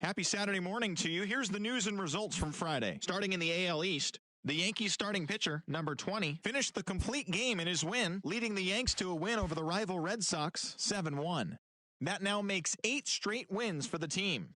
Happy Saturday morning to you. Here's the news and results from Friday. Starting in the AL East, the Yankees starting pitcher, number 20, finished the complete game in his win, leading the Yanks to a win over the rival Red Sox 7-1. That now makes 8 straight wins for the team.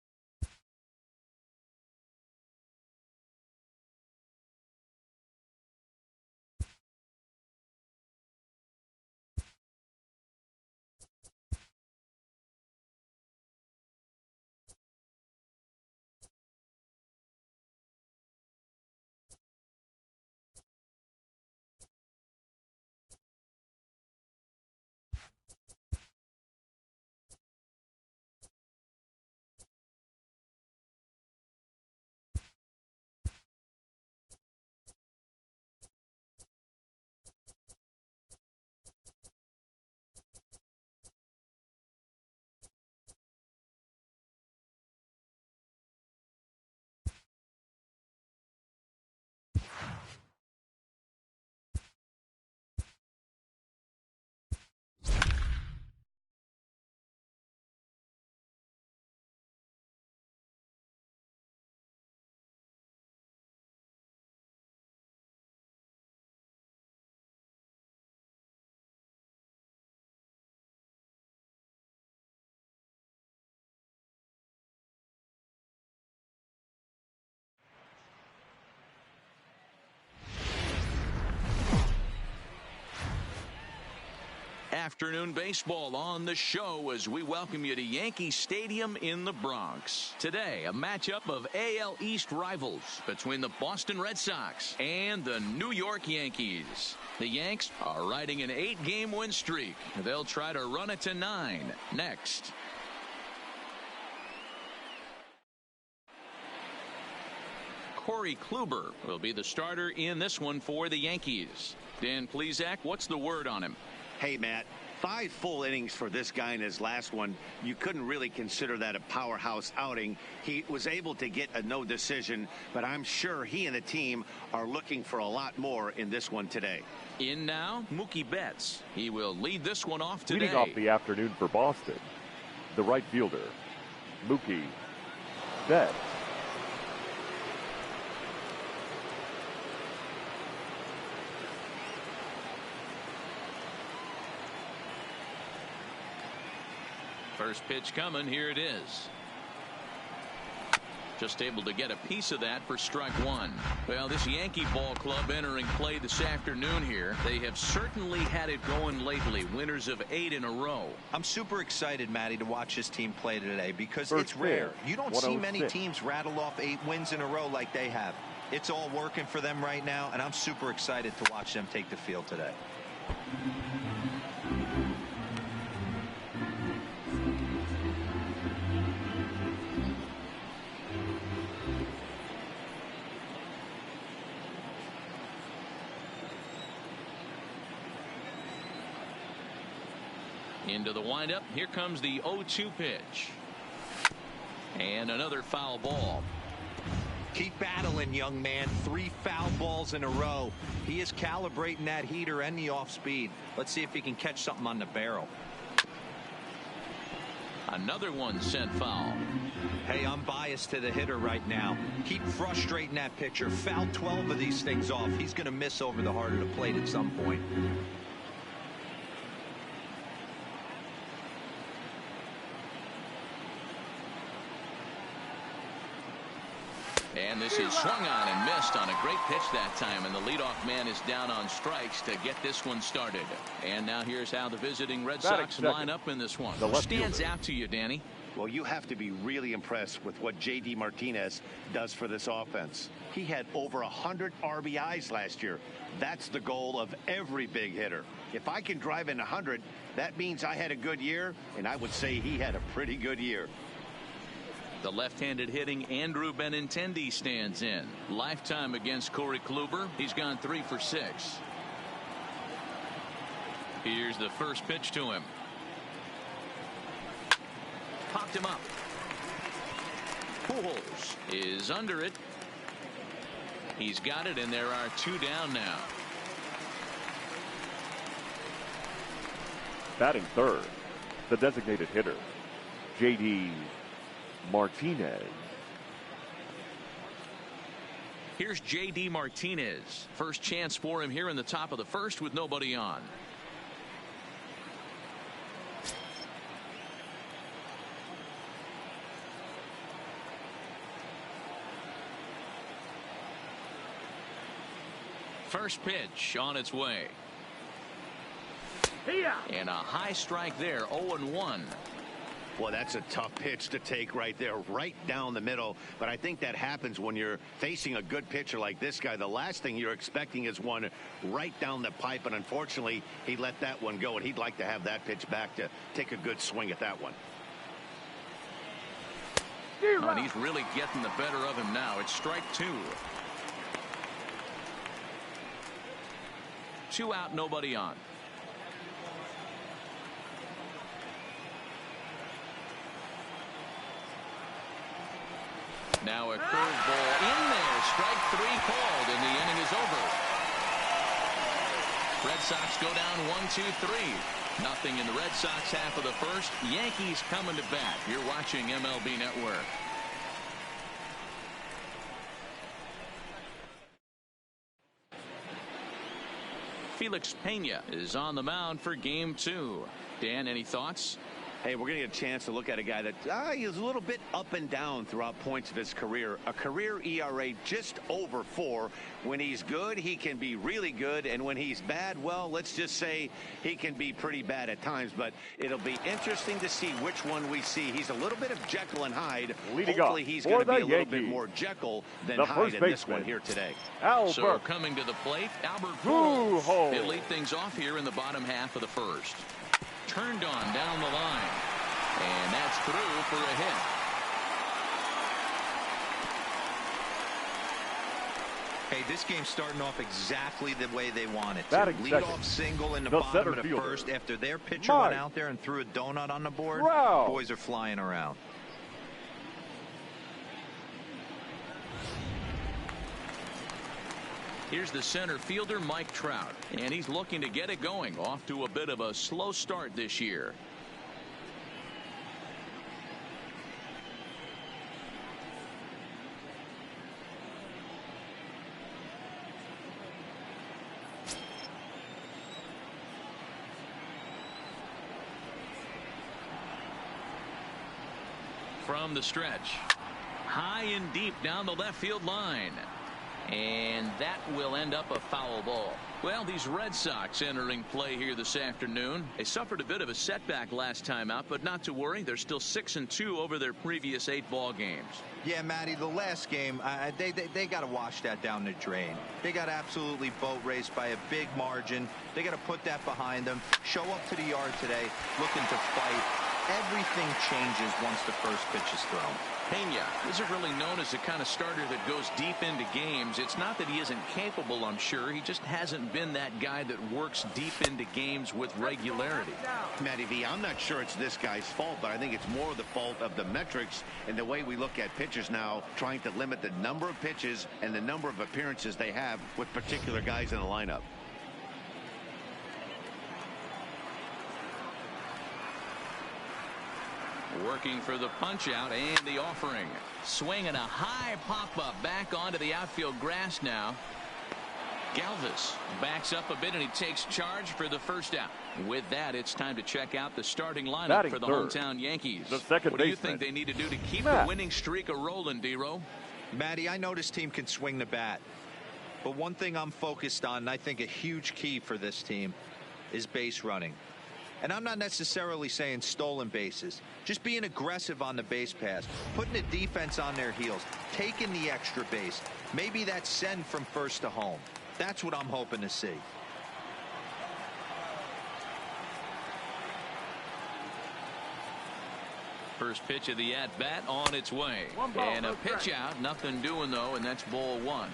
Afternoon baseball on the show as we welcome you to Yankee Stadium in the Bronx. Today, a matchup of AL East rivals between the Boston Red Sox and the New York Yankees. The Yanks are riding an 8-game win streak. They'll try to run it to 9 next. Corey Kluber will be the starter in this one for the Yankees. Dan Plesac, what's the word on him? Hey, Matt, 5 full innings for this guy in his last one. You couldn't really consider that a powerhouse outing. He was able to get a no decision, but I'm sure he and the team are looking for a lot more in this one today. In now, Mookie Betts. He will lead this one off today. Leading off the afternoon for Boston, the right fielder, Mookie Betts. First pitch coming. Here it is. Just able to get a piece of that for strike 1. Well, this Yankee ball club entering play this afternoon here. They have certainly had it going lately. Winners of 8 in a row. I'm super excited, Matty, to watch this team play today because it's rare. You don't see many teams rattle off 8 wins in a row like they have. It's all working for them right now, and I'm super excited to watch them take the field today. Into the windup. Here comes the 0-2 pitch. And another foul ball. Keep battling, young man. 3 foul balls in a row. He is calibrating that heater and the off speed. Let's see if he can catch something on the barrel. Another one sent foul. Hey, I'm biased to the hitter right now. Keep frustrating that pitcher. Foul 12 of these things off. He's going to miss over the heart of the plate at some point. And this is swung on and missed on a great pitch that time, and the leadoff man is down on strikes to get this one started. And now here's how the visiting Red Sox line up in this one. What stands out to you, Danny? Well, you have to be really impressed with what J.D. Martinez does for this offense. He had over 100 RBIs last year. That's the goal of every big hitter. If I can drive in 100, that means I had a good year, and I would say he had a pretty good year. The left-handed hitting Andrew Benintendi stands in. Lifetime against Corey Kluber. He's gone 3 for 6. Here's the first pitch to him. Popped him up. Pujols is under it. He's got it, and there are 2 down now. Batting third, the designated hitter, J.D. Martinez. Here's J.D. Martinez. First chance for him here in the top of the first with nobody on. First pitch on its way. And a high strike there, 0-1. Well, that's a tough pitch to take right there, right down the middle. But I think that happens when you're facing a good pitcher like this guy. The last thing you're expecting is one right down the pipe. And unfortunately, he let that one go. And he'd like to have that pitch back to take a good swing at that one. Oh, and he's really getting the better of him now. It's strike two. 2 out, nobody on. Now a curveball in there. Strike 3 called, and the inning is over. Red Sox go down 1-2-3. Nothing in the Red Sox half of the first. Yankees coming to bat. You're watching MLB Network. Felix Pena is on the mound for game 2. Dan, any thoughts? Hey, we're going to get a chance to look at a guy that he's a little bit up and down throughout points of his career. A career ERA just over 4. When he's good, he can be really good. And when he's bad, well, let's just say he can be pretty bad at times. But it'll be interesting to see which one we see. He's a little bit of Jekyll and Hyde. Hopefully he's going to be a little bit more Jekyll than Hyde in this one here today. So coming to the plate, Albert Pujols. He'll lead things off here in the bottom half of the first. Turned on down the line, and that's through for a hit. Hey, this game's starting off exactly the way they want it to. Lead off single in the bottom of the first after their pitcher went out there and threw a donut on the board. Boys are flying around. Here's the center fielder, Mike Trout, and he's looking to get it going. Off to a bit of a slow start this year. From the stretch, high and deep down the left field line. And that will end up a foul ball. Well, these Red Sox entering play here this afternoon. They suffered a bit of a setback last time out, but not to worry. They're still 6-2 over their previous 8 ball games. Yeah, Matty, the last game, they got to wash that down the drain. They got absolutely boat raced by a big margin. They got to put that behind them. Show up to the yard today looking to fight. Everything changes once the first pitch is thrown. Pena isn't really known as the kind of starter that goes deep into games. It's not that he isn't capable, I'm sure. He just hasn't been that guy that works deep into games with regularity. Matty V, I'm not sure it's this guy's fault, but I think it's more the fault of the metrics and the way we look at pitchers now, trying to limit the number of pitches and the number of appearances they have with particular guys in the lineup. Working for the punch out and the offering. Swinging a high pop-up back onto the outfield grass now. Galvis backs up a bit and he takes charge for the first out. With that, it's time to check out the starting lineup for the hometown Yankees. What do you think they need to do to keep the winning streak a-rolling, D-Row? Matty, I know this team can swing the bat. But one thing I'm focused on, and I think a huge key for this team, is base running. And I'm not necessarily saying stolen bases. Just being aggressive on the base pass. Putting the defense on their heels. Taking the extra base. Maybe that send from first to home. That's what I'm hoping to see. First pitch of the at-bat on its way. And a pitch out. Nothing doing, though, and that's ball 1.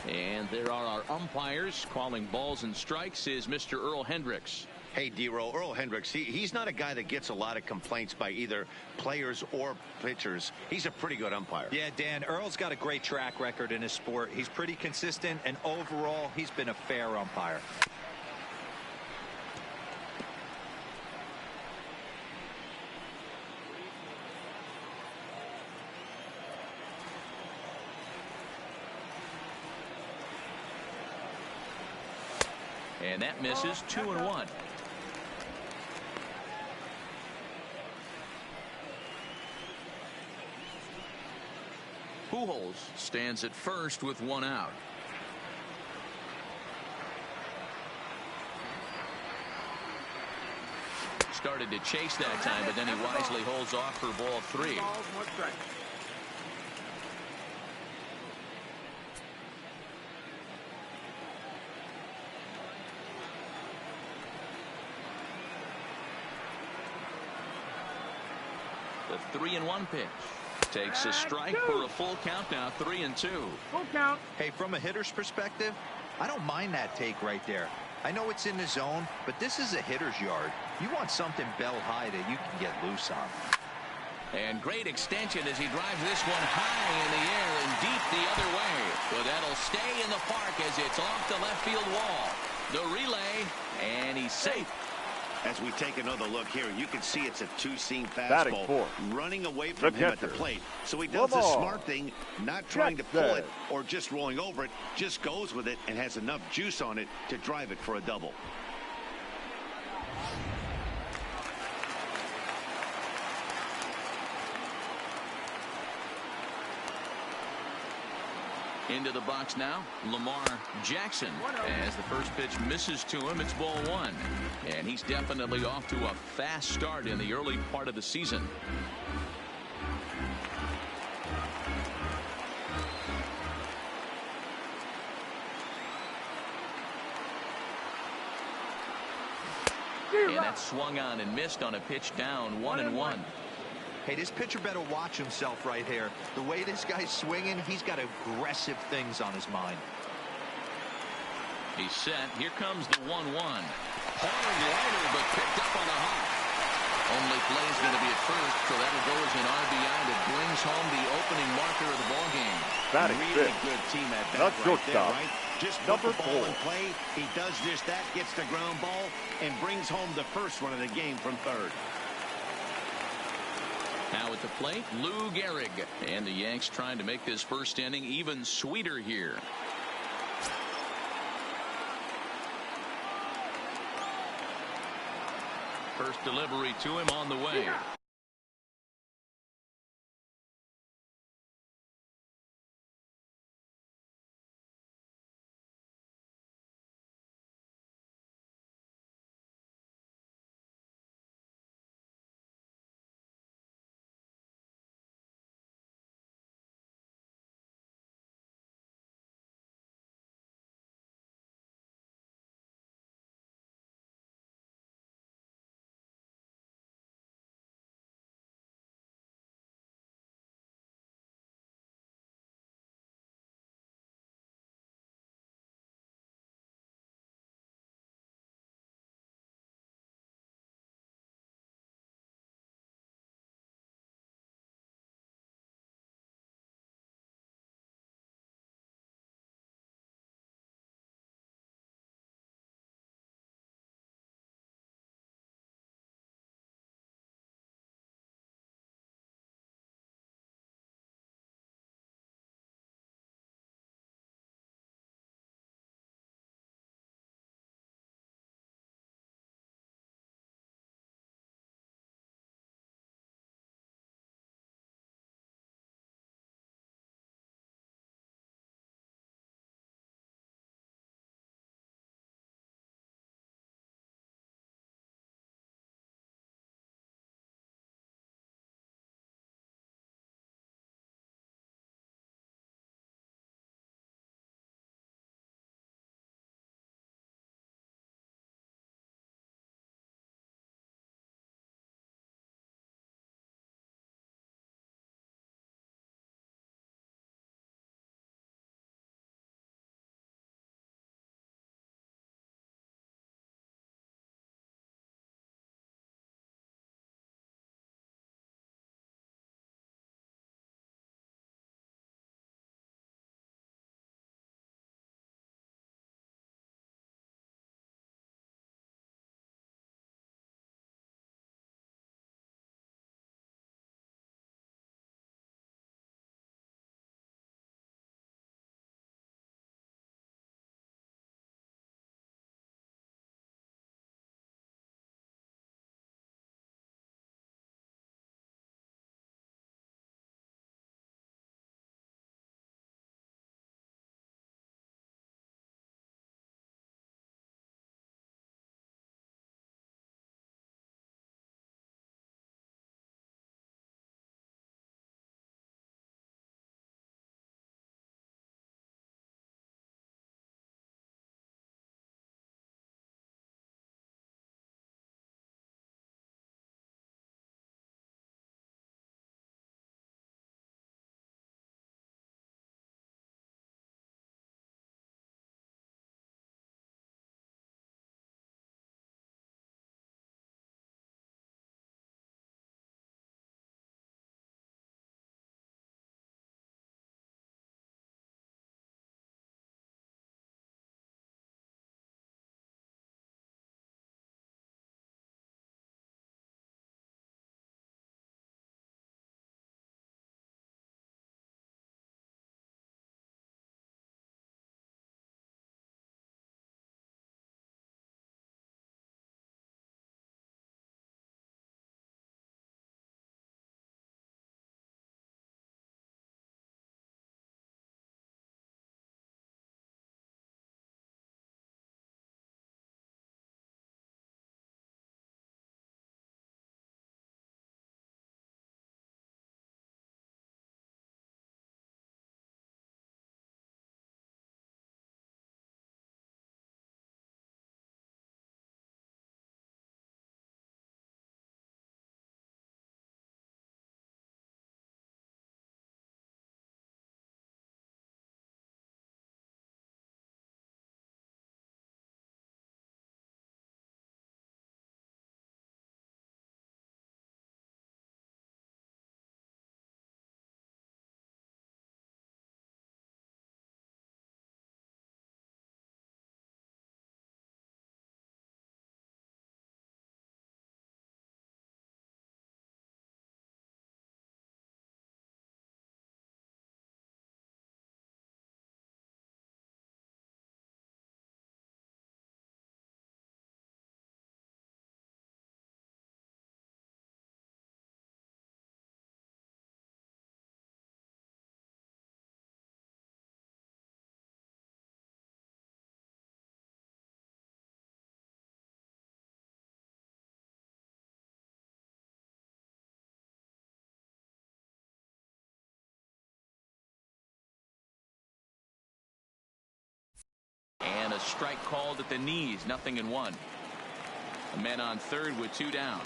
And there are our umpires. Calling balls and strikes is Mr. Earl Hendricks. Hey, D-Row, Earl Hendricks, he's not a guy that gets a lot of complaints by either players or pitchers. He's a pretty good umpire. Yeah, Dan, Earl's got a great track record in his sport. He's pretty consistent, and overall, he's been a fair umpire. And that misses 2-1. Pujols stands at first with one out. Started to chase that time, but then he wisely holds off for ball 3. The 3-1 pitch. Takes a strike for a full count now, 3-2. Full count. Hey, from a hitter's perspective, I don't mind that take right there. I know it's in the zone, but this is a hitter's yard. You want something bell high that you can get loose on. And great extension as he drives this one high in the air and deep the other way. But that'll stay in the park as it's off the left field wall. The relay, and he's safe. As we take another look here, you can see it's a two-seam fastball running away from him at the plate. So he does the smart thing, not trying to pull it or just rolling over it, just goes with it and has enough juice on it to drive it for a double. Into the box now, Lamar Jackson. As the first pitch misses to him, it's ball 1. And he's definitely off to a fast start in the early part of the season. And that swung on and missed on a pitch down, 1-1. Hey, this pitcher better watch himself right here. The way this guy's swinging, he's got aggressive things on his mind. He's set. Here comes the 1-1. Hard liner, but picked up on a hop. Only play is going to be at first, so that'll go as an RBI that brings home the opening marker of the ballgame. Really good team at bat right there, right? Just put the ball in play. He does just that, gets the ground ball, and brings home the first run of the game from third. Now at the plate, Lou Gehrig. And the Yanks trying to make this first inning even sweeter here. First delivery to him on the way. strike called at the knees. 0-1. A man on third with 2 down.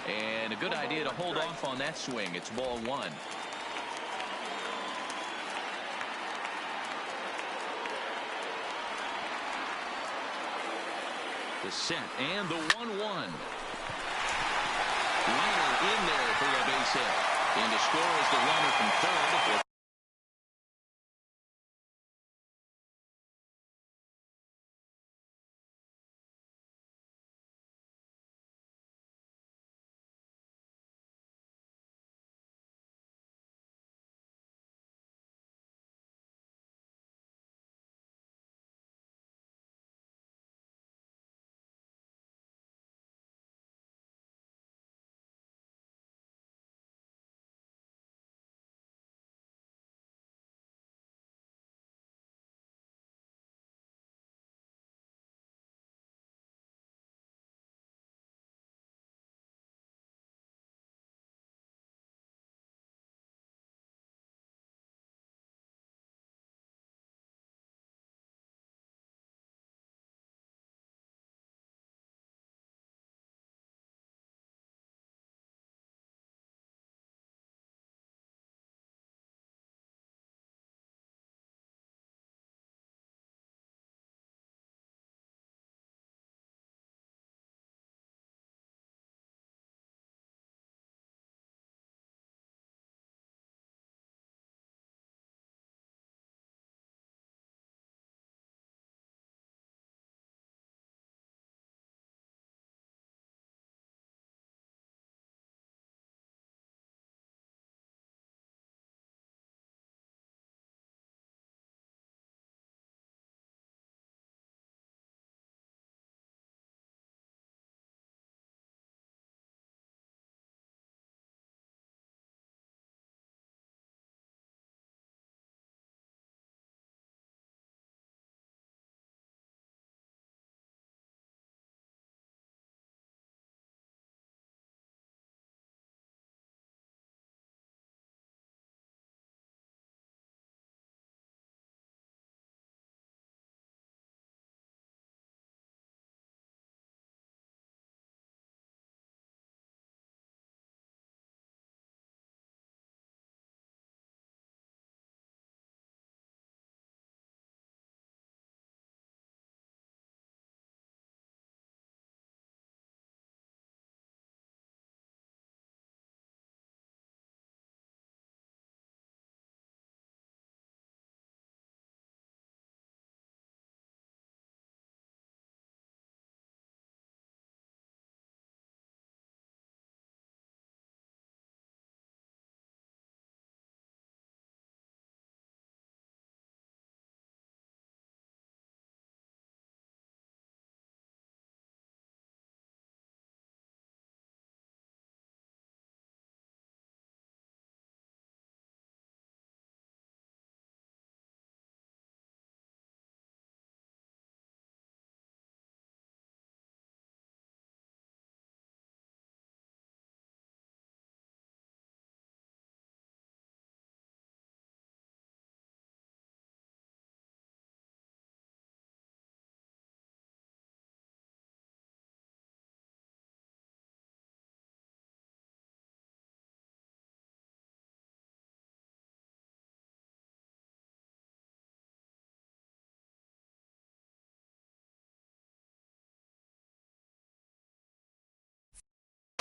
And a good idea to hold off on that swing. It's ball 1. The set and the 1-1. Liner in there for a base hit. And to score is the runner from third.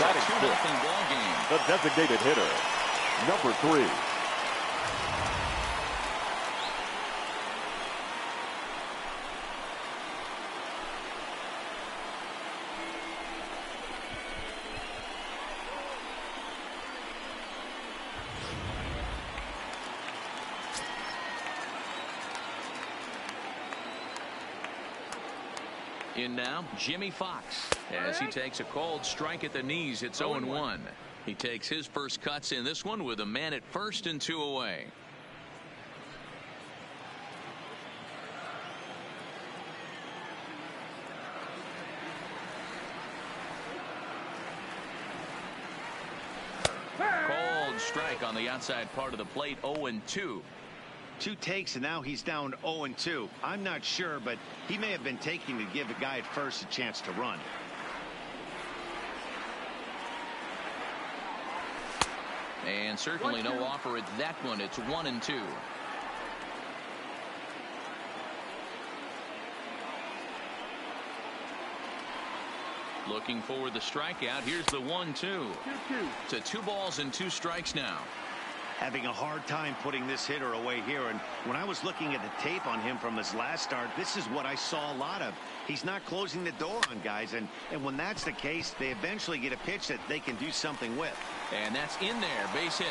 Batting fifth, the designated hitter, number 3. In now, Jimmy Fox, as he takes a cold strike at the knees. It's 0-1. He takes his first cuts in this one with a man at first and 2 away. Cold strike on the outside part of the plate. 0-2. 2 takes, and now he's down 0-2. I'm not sure, but he may have been taking to give the guy at first a chance to run. And certainly no offer at that one. It's 1-2. Looking for the strikeout. Here's the 1-2. To 2 balls and 2 strikes now. Having a hard time putting this hitter away here, and when I was looking at the tape on him from his last start, this is what I saw a lot of. He's not closing the door on guys, and when that's the case, they eventually get a pitch that they can do something with. And that's in there, base hit.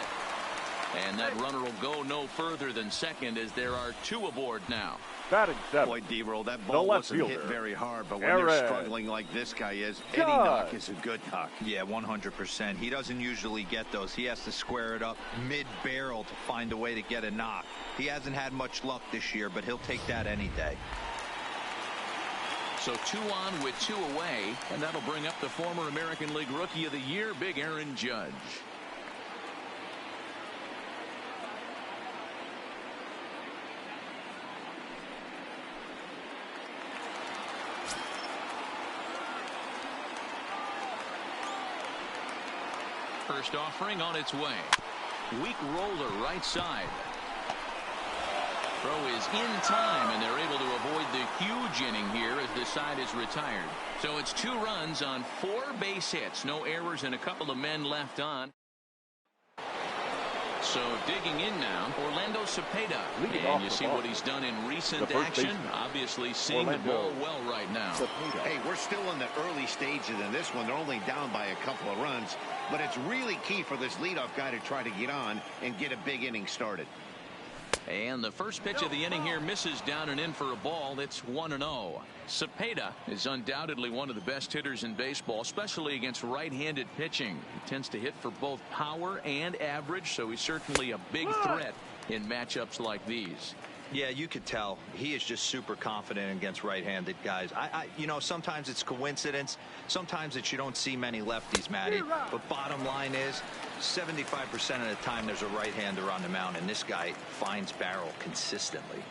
And that runner will go no further than second as there are 2 aboard now. Batting 7. Boy, D-roll, that ball wasn't hit very hard, but when you're struggling like this guy is, any knock is a good knock. Yeah, 100%. He doesn't usually get those. He has to square it up mid-barrel to find a way to get a knock. He hasn't had much luck this year, but he'll take that any day. So 2 on with 2 away, and that'll bring up the former American League Rookie of the Year, Big Aaron Judge. First offering on its way. Weak roller right side. Throw is in time, and they're able to avoid the huge inning here as the side is retired. So it's 2 runs on 4 base hits. No errors and a couple of men left on. So digging in now, Orlando Cepeda. And you see what he's done in recent action. Obviously seeing the ball well right now. Hey, we're still in the early stages in this one. They're only down by a couple of runs. But it's really key for this leadoff guy to try to get on and get a big inning started. And the first pitch of the inning here misses down and in for a ball. It's 1-0. Cepeda is undoubtedly one of the best hitters in baseball, especially against right-handed pitching. He tends to hit for both power and average, so he's certainly a big threat in matchups like these. Yeah, you could tell he is just super confident against right-handed guys. You know, sometimes it's coincidence. Sometimes it's you don't see many lefties, Matty. But bottom line is 75% of the time there's a right-hander on the mound, and this guy finds barrel consistently.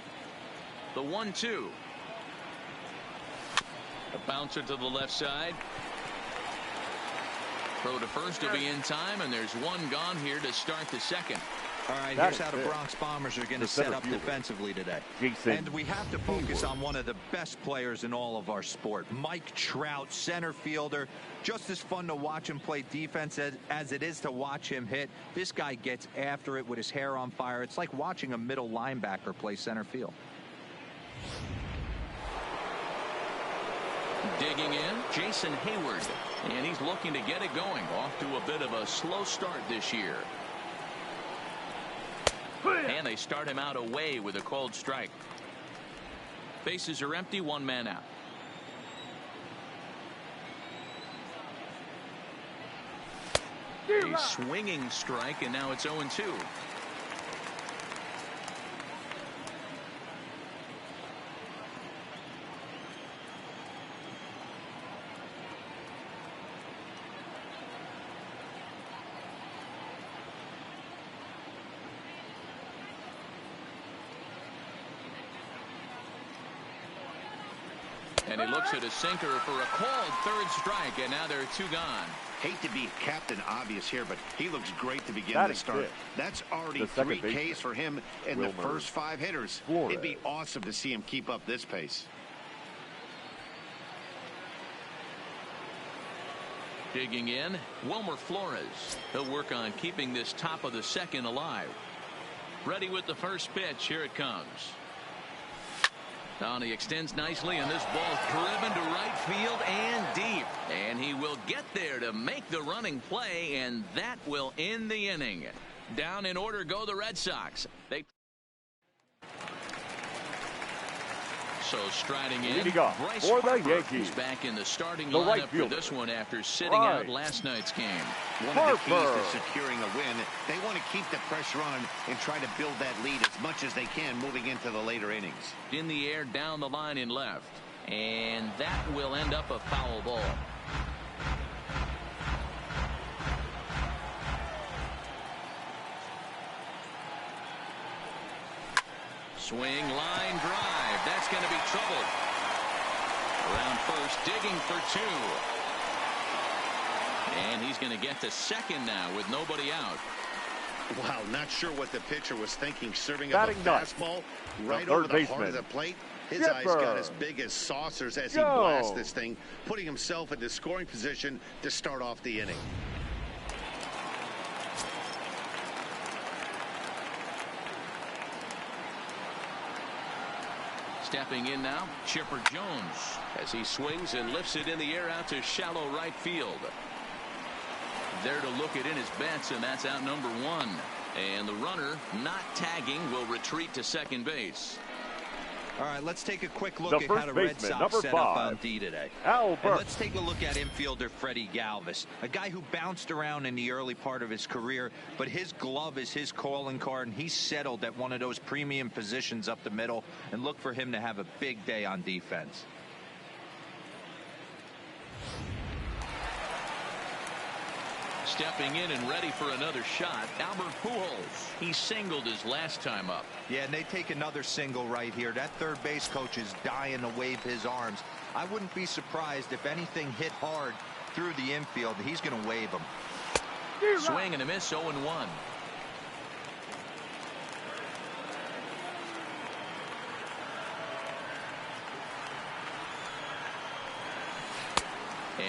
The 1-2. A bouncer to the left side. Throw to first will be in time, and there's 1 gone here to start the second. All right, here's how the Bronx Bombers are going to set up defensively today. And we have to focus on one of the best players in all of our sport, Mike Trout, center fielder. Just as fun to watch him play defense as it is to watch him hit. This guy gets after it with his hair on fire. It's like watching a middle linebacker play center field. Digging in, Jason Hayward. And he's looking to get it going. Off to a bit of a slow start this year. And they start him out away with a called strike. Bases are empty, 1 man out. A swinging strike, and now it's 0-2. And he looks at a sinker for a called 3rd strike, and now there are 2 gone. Hate to be Captain Obvious here, but he looks great to begin the start. That's already 3 Ks for him in the first 5 hitters. It'd be awesome to see him keep up this pace. Digging in, Wilmer Flores. He'll work on keeping this top of the second alive. Ready with the first pitch. Here it comes. Now he extends nicely, and this ball's driven to right field and deep. And he will get there to make the running play, and that will end the inning. Down in order go the Red Sox. So striding in, Bryce Harper, who's back in the starting lineup for this one after sitting out last night's game. One of the keys to securing a win, they want to keep the pressure on and try to build that lead as much as they can moving into the later innings. In the air, down the line in left. And that will end up a foul ball. Swing, line drive. That's going to be trouble. Around first, digging for two. And he's going to get to second now with nobody out. Wow, not sure what the pitcher was thinking, serving up a fastball right over the heart of the plate. His eyes got as big as saucers as he blasts this thing, putting himself into scoring position to start off the inning. Stepping in now, Chipper Jones, as he swings and lifts it in the air out to shallow right field. There to look it in his bets, and that's out number one. And the runner, not tagging, will retreat to second base. All right, let's take a quick look at how the Red Sox set up on D today. And let's take a look at infielder Freddie Galvis, a guy who bounced around in the early part of his career, but his glove is his calling card, and he's settled at one of those premium positions up the middle, and look for him to have a big day on defense. Stepping in and ready for another shot, Albert Pujols. He singled his last time up. Yeah, and they take another single right here. That third base coach is dying to wave his arms. I wouldn't be surprised if anything hit hard through the infield. He's going to wave them. Swing and a miss, 0-1.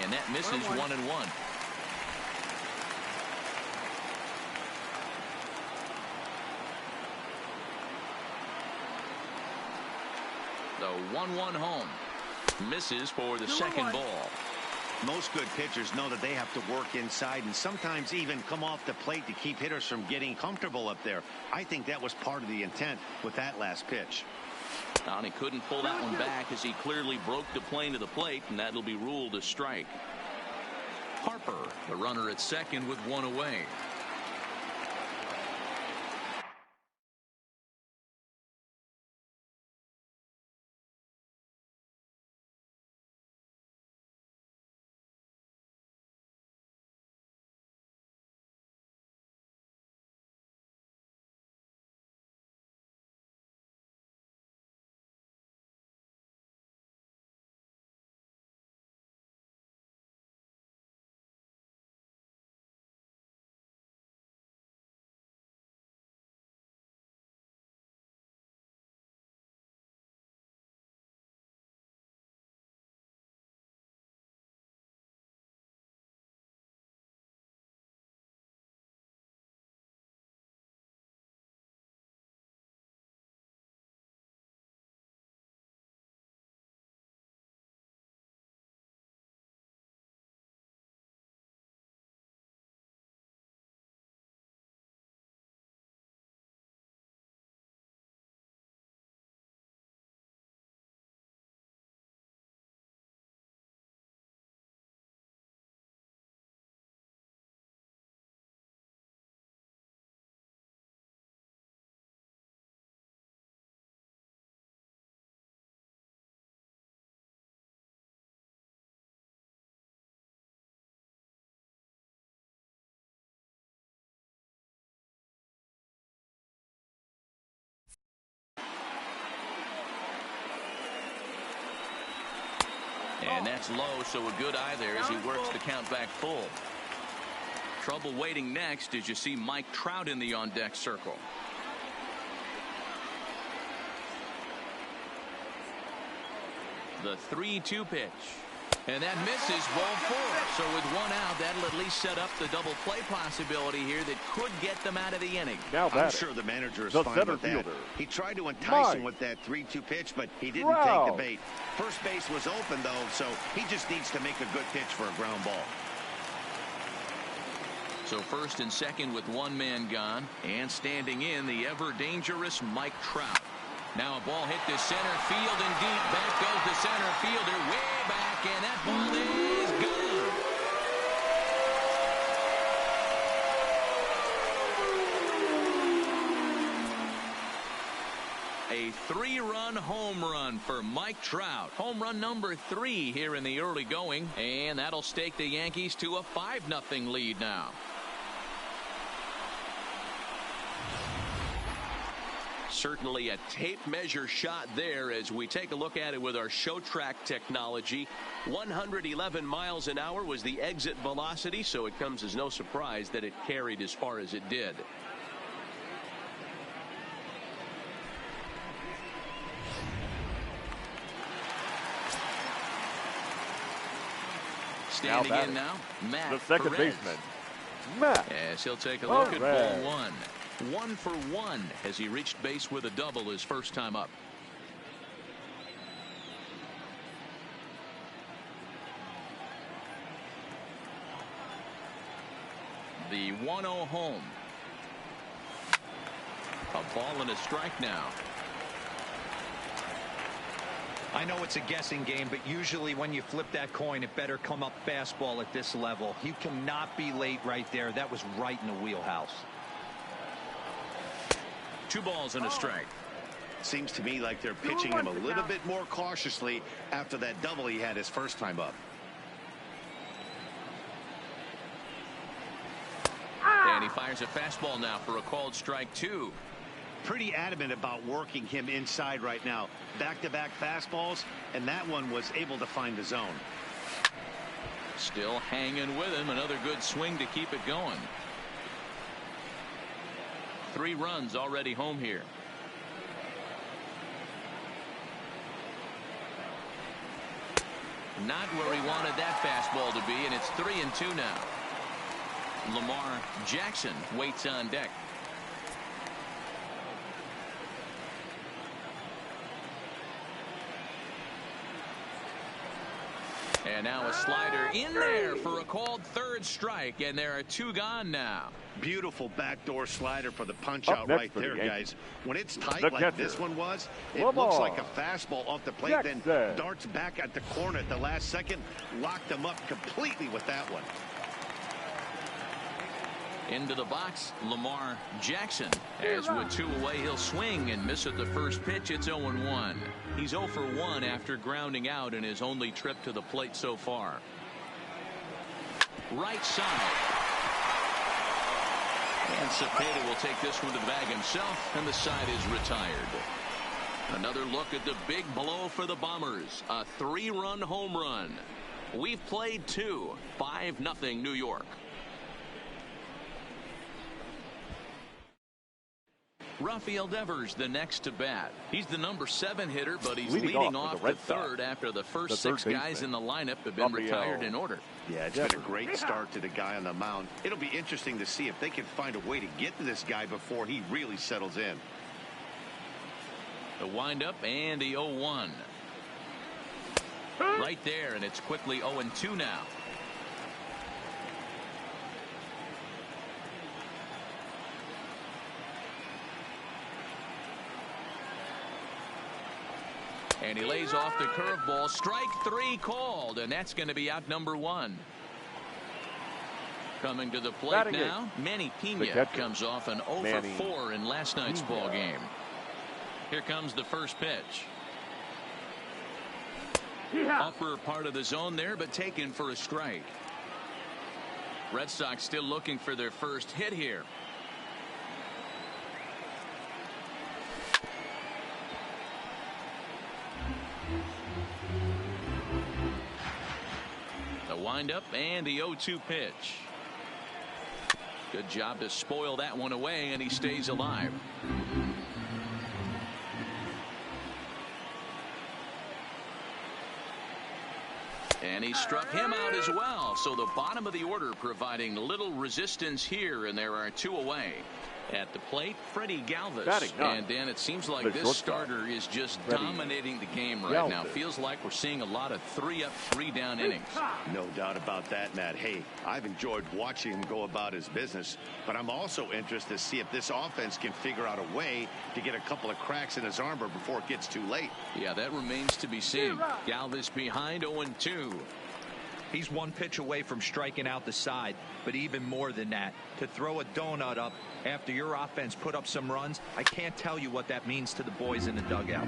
And that misses 1-1. The 1-1 home. Misses for the second ball. Most good pitchers know that they have to work inside and sometimes even come off the plate to keep hitters from getting comfortable up there. I think that was part of the intent with that last pitch. And he couldn't pull that one back as he clearly broke the plane to the plate, and that'll be ruled a strike. Harper, the runner at second with one away. And that's low, so a good eye there as he works the count back full. Trouble waiting next as you see Mike Trout in the on-deck circle. The 3-2 pitch. And that misses, ball four. So with one out, that'll at least set up the double play possibility here that could get them out of the inning. Now I'm sure the manager is fine with that. He tried to entice him with that 3-2 pitch, but he didn't take the bait. First base was open, though, so he just needs to make a good pitch for a ground ball. So first and second with one man gone, and standing in the ever-dangerous Mike Trout. Now a ball hit to center field and deep. Back goes the center fielder way back, and that ball is gone. A 3-run home run for Mike Trout. Home run number 3 here in the early going, and that'll stake the Yankees to a 5-0 lead now. certainly a tape measure shot there as we take a look at it with our show track technology. 111 miles an hour was the exit velocity, so it comes as no surprise that it carried as far as it did. Standing in now, Matt, the second Perez. baseman, Matt. As he'll take a look Perez. at ball one. 1 for 1 as he reached base with a double his first time up. The 1-0 home. A ball and a strike now. I know it's a guessing game, but usually when you flip that coin, it better come up fastball at this level. You cannot be late right there. That was right in the wheelhouse. 2 balls and a strike. Seems to me like they're pitching him a little bit more cautiously after that double he had his first time up. And he fires a fastball now for a called strike 2. Pretty adamant about working him inside right now. Back-to-back fastballs, and that one was able to find the zone. Still hanging with him. Another good swing to keep it going. 3 runs already home here. Not where he wanted that fastball to be, and it's 3-2 now. Lamar Jackson waits on deck. And now a slider in there for a called third strike, and there are 2 gone now. Beautiful backdoor slider for the punch-out right there, guys. When it's tight like this one was, it looks like a fastball off the plate, then darts back at the corner at the last second, locked him up completely with that one. Into the box, Lamar Jackson. As with 2 away, he'll swing and miss at the first pitch. It's 0-1. He's 0 for 1 after grounding out in his only trip to the plate so far. Right side. And Cepeda will take this one to the bag himself, and the side is retired. Another look at the big blow for the Bombers. A 3-run home run. We've played 2. 5-0 New York. Rafael Devers the next to bat. He's the number 7 hitter, but he's leading off the third after the first 6 guys in the lineup have been retired in order. Yeah, it's been a great start to the guy on the mound. It'll be interesting to see if they can find a way to get to this guy before he really settles in. The windup and the 0-1. Right there, and it's quickly 0-2 now. And he lays off the curveball. Strike 3 called, and that's going to be out number 1. Coming to the plate now, Manny Pena comes off an 0 for 4 in last night's ball game. Here comes the first pitch. Upper part of the zone there, but taken for a strike. Red Sox still looking for their first hit here. The windup and the 0-2 pitch. Good job to spoil that one away, and he stays alive. And he struck him out as well. So the bottom of the order providing little resistance here, and there are 2 away. At the plate, Freddie Galvis. And Dan, it seems like this starter is just dominating the game right now. Feels like we're seeing a lot of 3-up, 3-down innings. No doubt about that, Matt. Hey, I've enjoyed watching him go about his business, but I'm also interested to see if this offense can figure out a way to get a couple of cracks in his armor before it gets too late. Yeah, that remains to be seen. Galvis behind 0-2. He's 1 pitch away from striking out the side, but even more than that, to throw a donut up after your offense put up some runs, I can't tell you what that means to the boys in the dugout.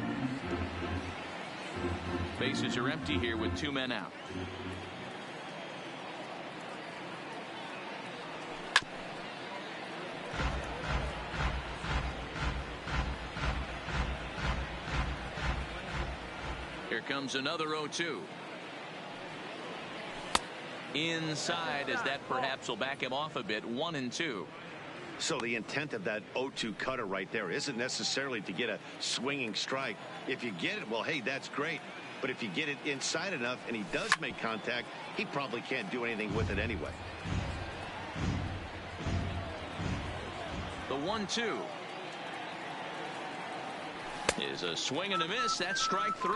Bases are empty here with 2 men out. Here comes another 0-2. Inside, as that perhaps will back him off a bit. 1-2. So the intent of that 0-2 cutter right there isn't necessarily to get a swinging strike. If you get it, well, hey, that's great. But if you get it inside enough and he does make contact, he probably can't do anything with it anyway. The 1-2 is a swing and a miss. That's strike 3.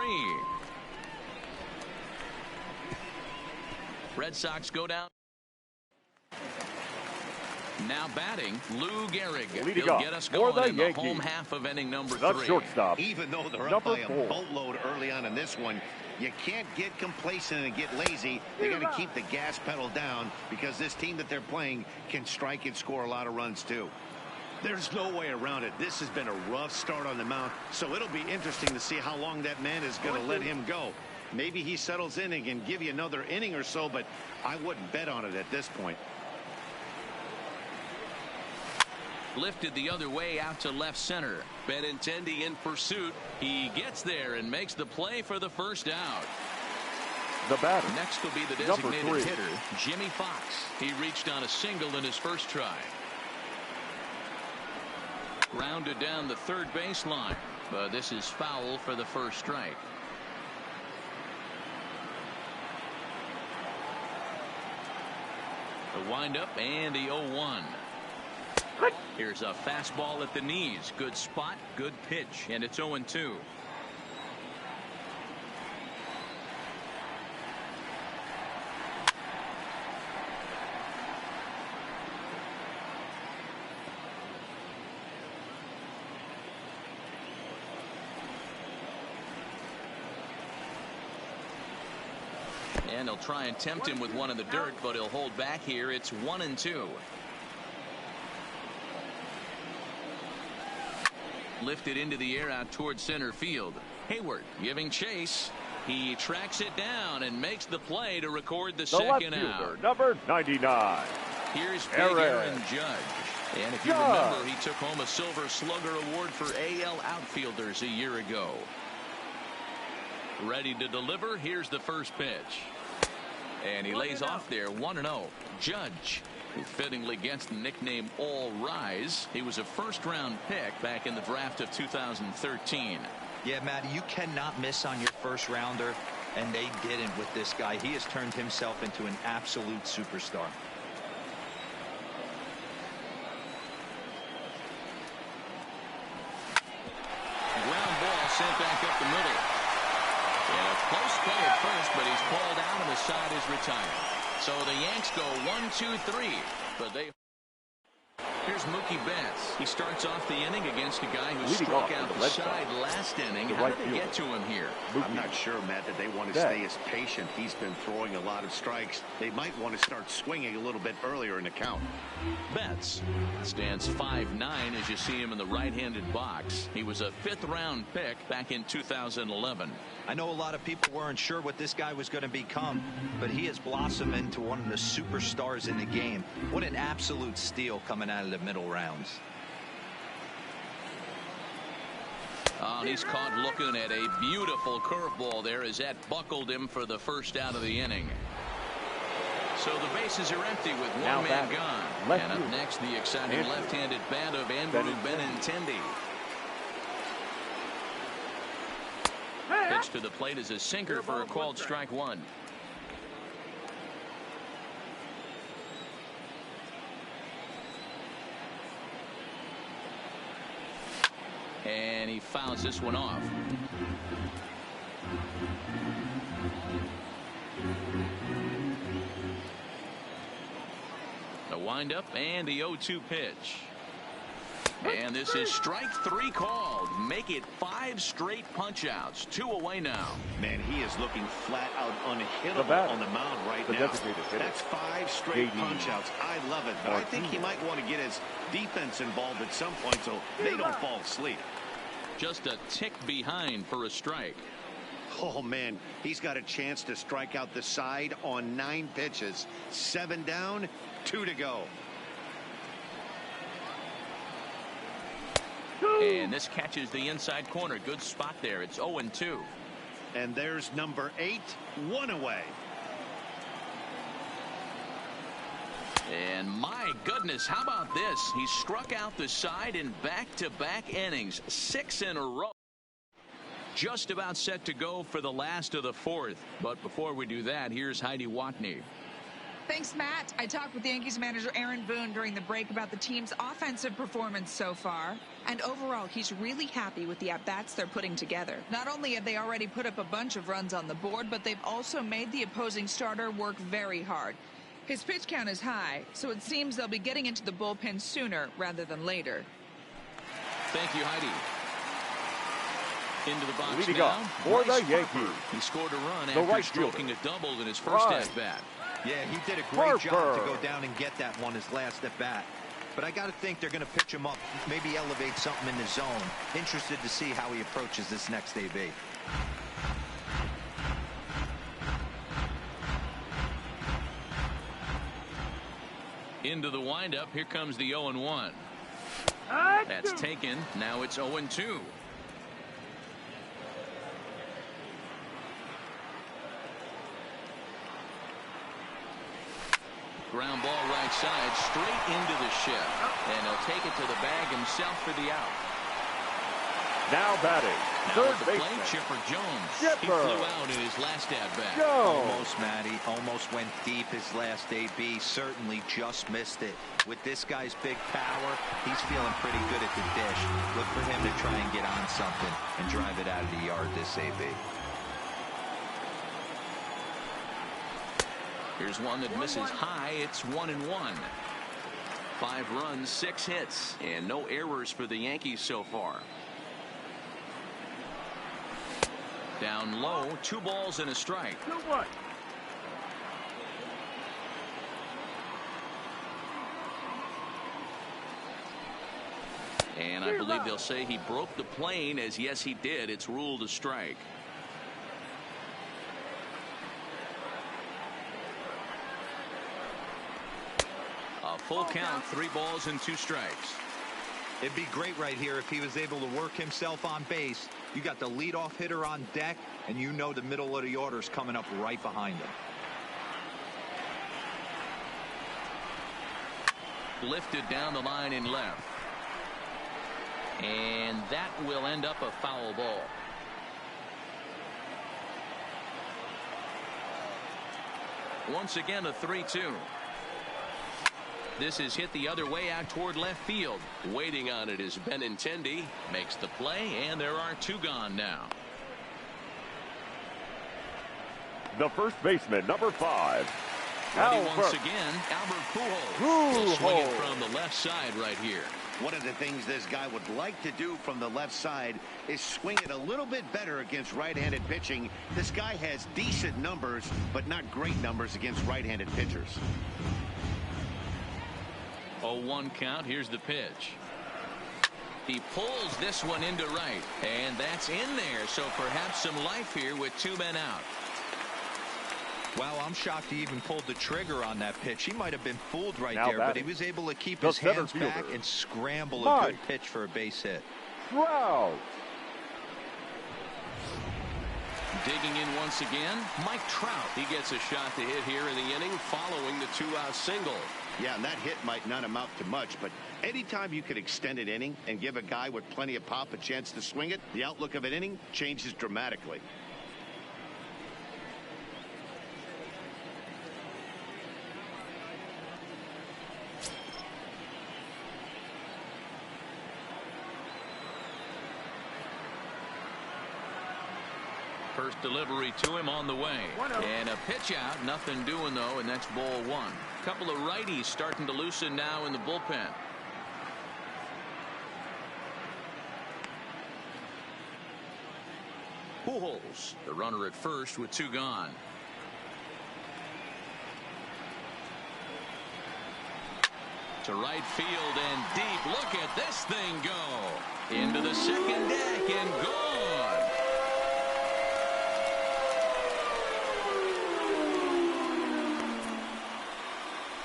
Red Sox go down. Now batting, Lou Gehrig. He'll get us going in the home half of inning number 3. Shortstop. Even though they're up by a boatload early on in this one, you can't get complacent and get lazy. They got to keep the gas pedal down because this team that they're playing can strike and score a lot of runs too. There's no way around it. This has been a rough start on the mound, so it'll be interesting to see how long that man is going to let him go. Maybe he settles in and can give you another inning or so, but I wouldn't bet on it at this point. Lifted the other way out to left center. Benintendi in pursuit. He gets there and makes the play for the first out. The batter. Next will be the designated hitter, Jimmy Fox. He reached on a single in his first try. Grounded down the third baseline, but this is foul for the first strike. The windup and the 0-1. Here's a fastball at the knees. Good spot, good pitch, and it's 0-2. And they'll try and tempt him with one in the dirt, but he'll hold back here. It's 1-2. Lifted into the air out towards center field. Hayward giving chase. He tracks it down and makes the play to record the second out. Number 99. Here's Big Aaron Judge. And if you remember, he took home a Silver Slugger Award for AL outfielders a year ago. Ready to deliver. Here's the first pitch. And he lays off there. 1-0. Judge, who fittingly gets the nickname All Rise. He was a first-round pick back in the draft of 2013. Yeah, Matty, you cannot miss on your first rounder, and they didn't with this guy. He has turned himself into an absolute superstar. Ground ball sent back up the middle. And a close play at first, but he's pulled out and the side is retired. So the Yanks go 1-2-3, but they. Here's Mookie Betts. He starts off the inning against a guy who struck out the side last inning. How did they get to him here? I'm not sure, Matt, that they want to stay as patient. He's been throwing a lot of strikes. They might want to start swinging a little bit earlier in the count. Betts stands 5'9" as you see him in the right-handed box. He was a fifth-round pick back in 2011. I know a lot of people weren't sure what this guy was going to become, but he has blossomed into one of the superstars in the game. What an absolute steal coming out of the middle rounds. Oh, he's caught looking at a beautiful curveball there as that buckled him for the first out of the inning. So the bases are empty with one man gone. And up next, the exciting left-handed bat of Andrew Benintendi. Pitch to the plate is a sinker for a called strike 1. And he fouls this one off. The windup and the 0-2 pitch. And this is strike 3 called. Make it 5 straight punch-outs. 2 away now. Man, he is looking flat out unhittable on the mound right now. That's 5 straight punch-outs. I love it, but I think he might want to get his defense involved at some point so they don't fall asleep. Just a tick behind for a strike. Oh, man, he's got a chance to strike out the side on 9 pitches. 7 down, 2 to go. And this catches the inside corner. Good spot there. It's 0-2. And there's number 8, 1 away. And my goodness, how about this? He struck out the side in back-to-back innings, 6 in a row. Just about set to go for the last of the 4th. But before we do that, here's Heidi Watney. Thanks, Matt. I talked with Yankees manager Aaron Boone during the break about the team's offensive performance so far. And overall, he's really happy with the at-bats they're putting together. Not only have they already put up a bunch of runs on the board, but they've also made the opposing starter work very hard. His pitch count is high, so it seems they'll be getting into the bullpen sooner rather than later. Thank you, Heidi. Into the box leading now, up for the Yankees. He scored a run the after right stroking fielder. a double in his first at-bat. Yeah, he did a great job to go down and get that one his last at-bat. But I got to think they're going to pitch him up, maybe elevate something in the zone. Interested to see how he approaches this next AB. Into the windup. Here comes the 0-1. That's taken. Now it's 0-2. Ground ball right side, straight into the shift. And he'll take it to the bag himself for the out. Now batting, Now third at the plate, baseman. Chipper Jones. Chipper. He flew out in his last at-bat. Almost, Matty. Almost went deep his last AB. Certainly just missed it. With this guy's big power, he's feeling pretty good at the dish. Look for him to try and get on something and drive it out of the yard this AB. Here's one that misses high. It's 1-1. 5 runs, 6 hits, and no errors for the Yankees so far. Down low, 2 balls and a strike. And I believe they'll say he broke the plane, as yes he did. It's ruled a strike. A full count, 3 balls and 2 strikes. It'd be great right here if he was able to work himself on base. You got the leadoff hitter on deck, and you know the middle of the order's coming up right behind him. Lifted down the line in left. And that will end up a foul ball. Once again, a 3-2. This is hit the other way out toward left field. Waiting on it is Benintendi. Makes the play, and there are 2 gone now. The first baseman, number 5. Ready once again, Albert Pujols. He'll swing it from the left side right here. One of the things this guy would like to do from the left side is swing it a little bit better against right-handed pitching. This guy has decent numbers, but not great numbers against right-handed pitchers. 0-1 count. Here's the pitch. He pulls this one into right, and that's in there. So perhaps some life here with 2 men out. Well, I'm shocked he even pulled the trigger on that pitch. He might have been fooled right Now there, but he batting, was able to keep the his hands center back fielder, and scramble Mike a good pitch for a base hit. Trout. Digging in once again, Mike Trout. He gets a shot to hit here in the inning following the 2-out single. Yeah, and that hit might not amount to much, but anytime you could extend an inning and give a guy with plenty of pop a chance to swing it, the outlook of an inning changes dramatically. First delivery to him on the way. And a pitch out. Nothing doing, though, and that's ball 1. A couple of righties starting to loosen now in the bullpen. Pujols, the runner at first with 2 gone. To right field and deep. Look at this thing go. Into the second deck and gone.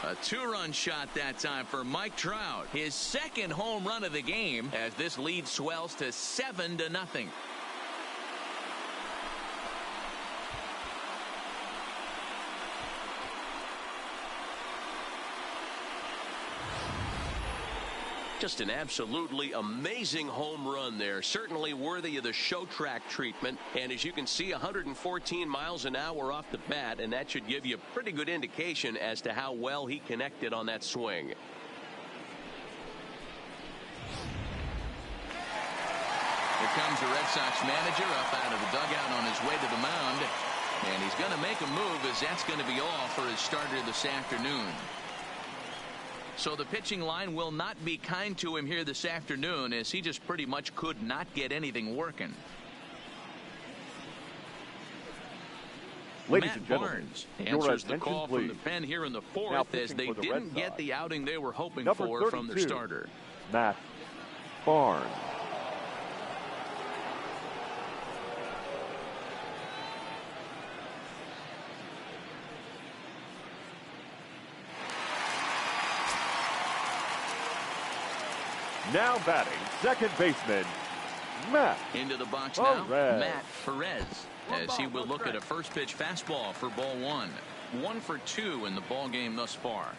A 2-run shot that time for Mike Trout. His second home run of the game as this lead swells to 7-0. Just an absolutely amazing home run there. Certainly worthy of the show track treatment. And as you can see, 114 miles an hour off the bat, and that should give you a pretty good indication as to how well he connected on that swing. Here comes the Red Sox manager up out of the dugout on his way to the mound. And he's going to make a move, as that's going to be all for his starter this afternoon. So the pitching line will not be kind to him here this afternoon, as he just pretty much could not get anything working. Ladies Matt and gentlemen, Barnes answers the call from the pen here in the fourth, as they didn't get the outing they were hoping for from their starter. Matt Barnes. Now batting, second baseman, Matt. Into the box now, Perez. Matt Perez, as he will look at a first pitch fastball for ball one. 1 for 2 in the ball game thus far.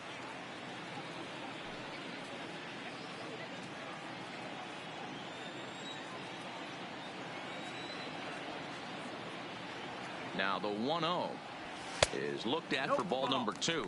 Now the 1-0 is looked at for ball number 2.